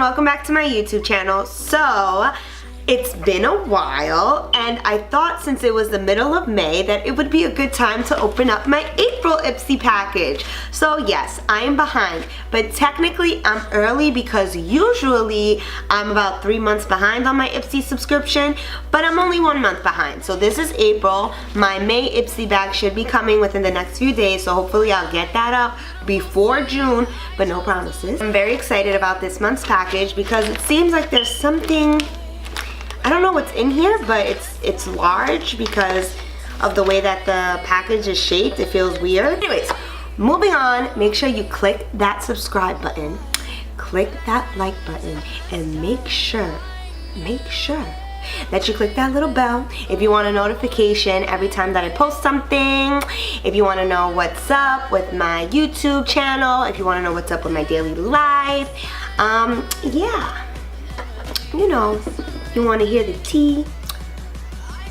welcome back to my YouTube channel. So it's been a while and I thought since it was the middle of May that it would be a good time to open up my April Ipsy package. So yes, I am behind, but technically I'm early because usually I'm about 3 months behind on my Ipsy subscription, but I'm only 1 month behind. So this is April. My May Ipsy bag should be coming within the next few days, so hopefully I'll get that up before June, but no promises. I'm very excited about this month's package because it seems like there's something, I don't know what's in here, but it's large because of the way that the package is shaped. It feels weird. Anyways, moving on, make sure you click that subscribe button, click that like button, and make sure that you click that little bell if you want a notification every time that I post something, if you want to know what's up with my YouTube channel, if you want to know what's up with my daily life. Yeah, you know, you want to hear the tea.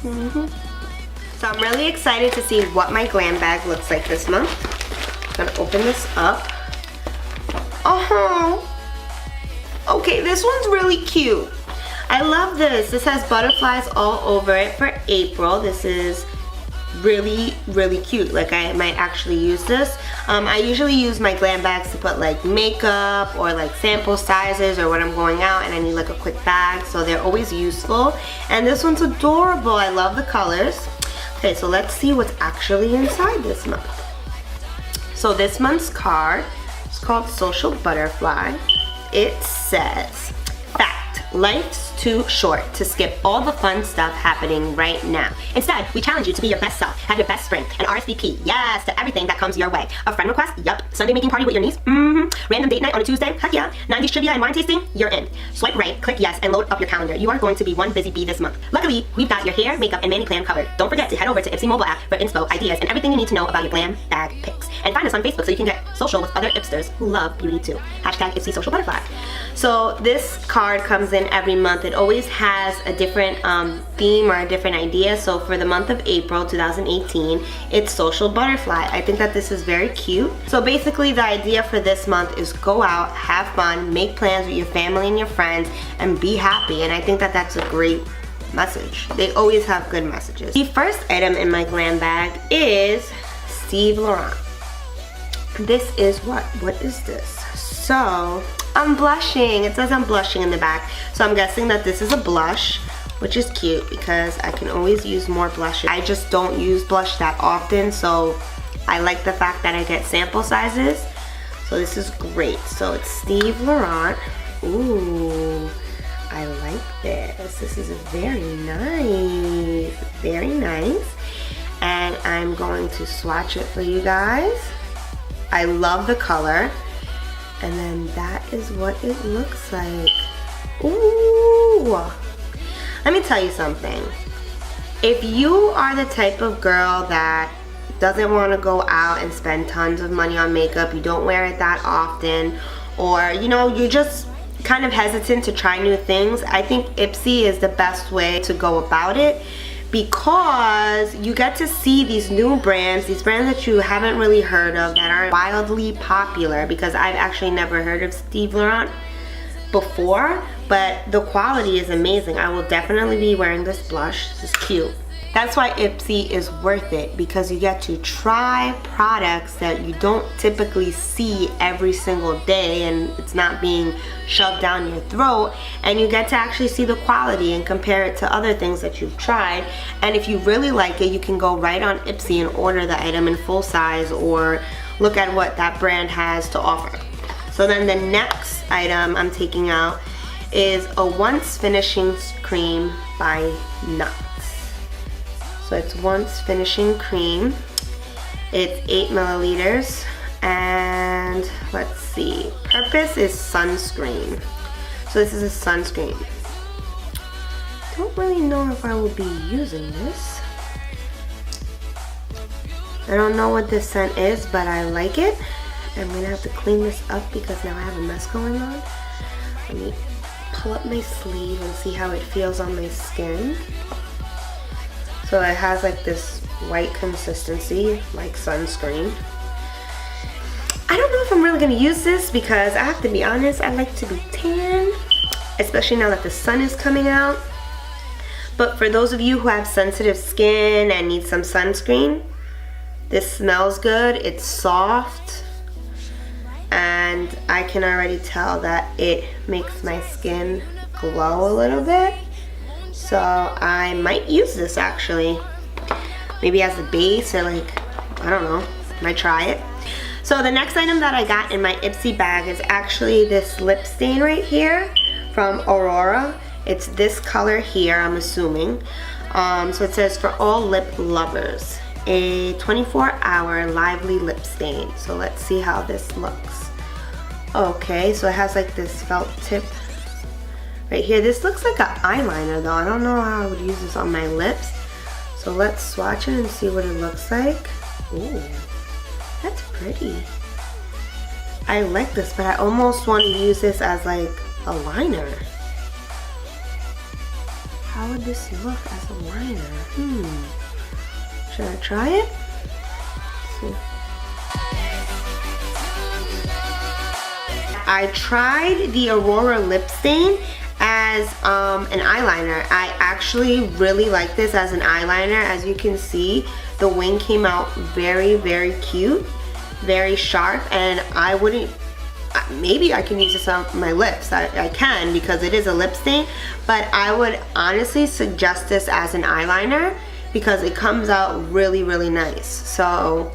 So I'm really excited to see what my Glam bag looks like this month. I'm gonna open this up. Okay, this one's really cute. I love this. This has butterflies all over it for April. This is really, really cute. Like, I might actually use this. I usually use my Glam bags to put like makeup or like sample sizes or when I'm going out and I need like a quick bag, so they're always useful. And this one's adorable. I love the colors. Okay, so let's see what's actually inside this month. So this month's card is called Social Butterfly. It says, fact, life's too short to skip all the fun stuff happening right now. Instead, we challenge you to be your best self, have your best spring, and RSVP, yes, to everything that comes your way. A friend request? Yup. Sunday making party with your niece? Random date night on a Tuesday? Heck yeah. 90s trivia and wine tasting? You're in. Swipe right, click yes, and load up your calendar. You are going to be one busy bee this month. Luckily, we've got your hair, makeup, and mani plan covered. Don't forget to head over to Ipsy mobile app for inspo, ideas, and everything you need to know about your Glam bag picks. And find us on Facebook so you can get social with other Ipsters who love beauty too. Hashtag Ipsy Social Butterfly. So this card comes in every month. It always has a different theme or a different idea. So for the month of April 2018, it's Social Butterfly. I think that this is very cute. So basically the idea for this month is go out, have fun, make plans with your family and your friends, and be happy. And I think that that's a great message. They always have good messages. The first item in my Glam bag is Steve Laurent. This is what is this? So I'm blushing. It says I'm blushing in the back. So I'm guessing that this is a blush, which is cute because I can always use more blushes. I just don't use blush that often, so I like the fact that I get sample sizes. So this is great. So it's Steve Laurent. Ooh, I like this. This is very nice. Very nice. And I'm going to swatch it for you guys. I love the color. And then that is what it looks like. Ooh. Let me tell you something. If you are the type of girl that doesn't want to go out and spend tons of money on makeup, you don't wear it that often, or you know, you're just kind of hesitant to try new things, I think Ipsy is the best way to go about it, because you get to see these new brands, these brands that you haven't really heard of that are wildly popular, because I've actually never heard of Steve Laurent before, but the quality is amazing. I will definitely be wearing this blush. This is cute. That's why Ipsy is worth it, because you get to try products that you don't typically see every single day, and it's not being shoved down your throat, and you get to actually see the quality and compare it to other things that you've tried. And if you really like it, you can go right on Ipsy and order the item in full size or look at what that brand has to offer. So then the next item I'm taking out is a Once Finishing Cream by Nuts. So it's Once Finishing Cream. It's 8 milliliters, and let's see, purpose is sunscreen. So this is a sunscreen. Don't really know if I will be using this. I don't know what this scent is, but I like it. I'm gonna have to clean this up because now I have a mess going on. Let me pull up my sleeve and see how it feels on my skin. So it has like this white consistency, like sunscreen. I don't know if I'm really gonna use this because I have to be honest, I like to be tan, especially now that the sun is coming out. But for those of you who have sensitive skin and need some sunscreen, this smells good. It's soft, and I can already tell that it makes my skin glow a little bit. So I might use this actually, maybe as a base, or like, I don't know, might try it. So the next item that I got in my Ipsy bag is actually this lip stain right here from Aurora. It's this color here, I'm assuming. So it says for all lip lovers, a 24-hour lively lip stain. So let's see how this looks. Okay, so it has like this felt tip right here. This looks like an eyeliner though. I don't know how I would use this on my lips. So let's swatch it and see what it looks like. Ooh, that's pretty. I like this, but I almost want to use this as like a liner. How would this look as a liner? Should I try it? Let's see. I tried the Aurora lip stain as an eyeliner. I actually really like this as an eyeliner. As you can see, the wing came out very, very cute, very sharp, and I wouldn't, maybe I can use this on my lips. I can because it is a lip stain, but I would honestly suggest this as an eyeliner because it comes out really, really nice. So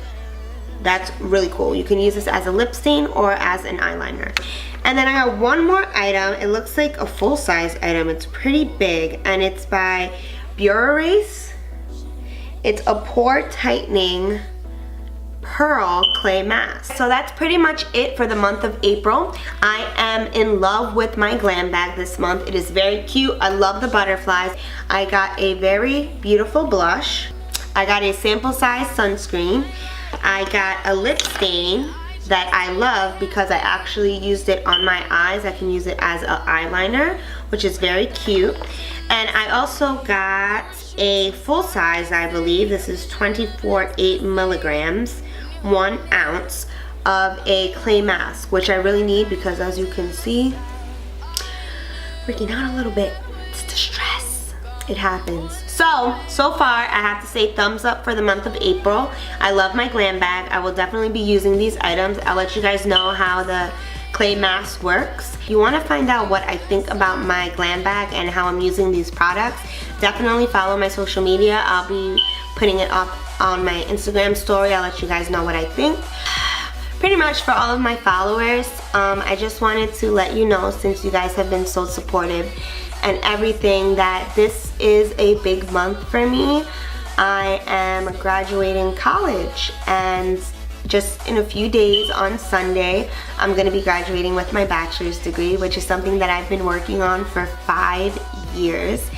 that's really cool. You can use this as a lip stain or as an eyeliner. And then I got one more item. It looks like a full-size item. It's pretty big, and it's by Erase. It's a pore tightening pearl clay mask. So that's pretty much it for the month of April. I am in love with my Glam bag this month. It is very cute. I love the butterflies. I got a very beautiful blush. I got a sample size sunscreen. I got a lip stain that I love because I actually used it on my eyes. I can use it as an eyeliner, which is very cute. And I also got a full size, I believe. This is 24.8 milligrams, 1 ounce of a clay mask, which I really need because, as you can see, freaking out a little bit. It's the stress. It happens. So far, I have to say thumbs up for the month of April. I love my Glam bag. I will definitely be using these items. I'll let you guys know how the clay mask works. If you want to find out what I think about my Glam bag and how I'm using these products, definitely follow my social media. I'll be putting it up on my Instagram story. I'll let you guys know what I think. Pretty much for all of my followers, I just wanted to let you know, since you guys have been so supportive and everything, that this is a big month for me. I am graduating college, and just in a few days on Sunday, I'm going to be graduating with my bachelor's degree, which is something that I've been working on for 5 years.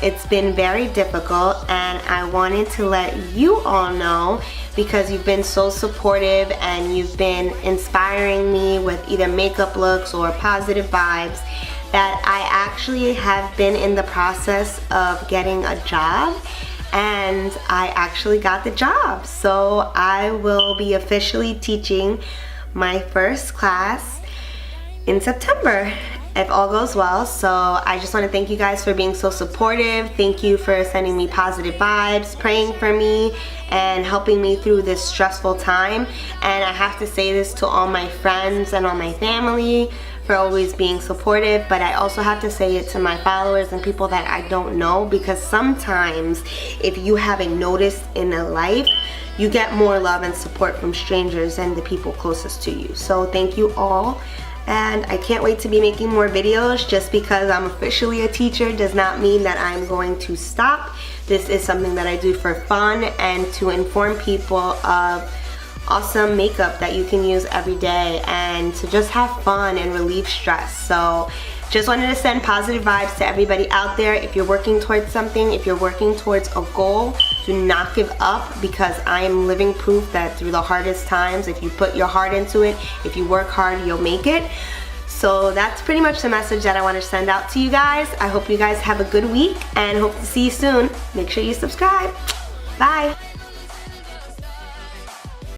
It's been very difficult, and I wanted to let you all know, because you've been so supportive and you've been inspiring me with either makeup looks or positive vibes, that I actually have been in the process of getting a job, and I actually got the job. So I will be officially teaching my first class in September, if all goes well. So I just want to thank you guys for being so supportive. Thank you for sending me positive vibes, praying for me, and helping me through this stressful time. And I have to say this to all my friends and all my family for always being supportive, but I also have to say it to my followers and people that I don't know, because sometimes if you haven't noticed in a life, you get more love and support from strangers than the people closest to you. So thank you all. And I can't wait to be making more videos. Just because I'm officially a teacher does not mean that I'm going to stop. This is something that I do for fun and to inform people of awesome makeup that you can use every day, and to just have fun and relieve stress. So just wanted to send positive vibes to everybody out there. If you're working towards something, if you're working towards a goal, do not give up, because I am living proof that through the hardest times, if you put your heart into it, if you work hard, you'll make it. So that's pretty much the message that I want to send out to you guys. I hope you guys have a good week and hope to see you soon. Make sure you subscribe. Bye.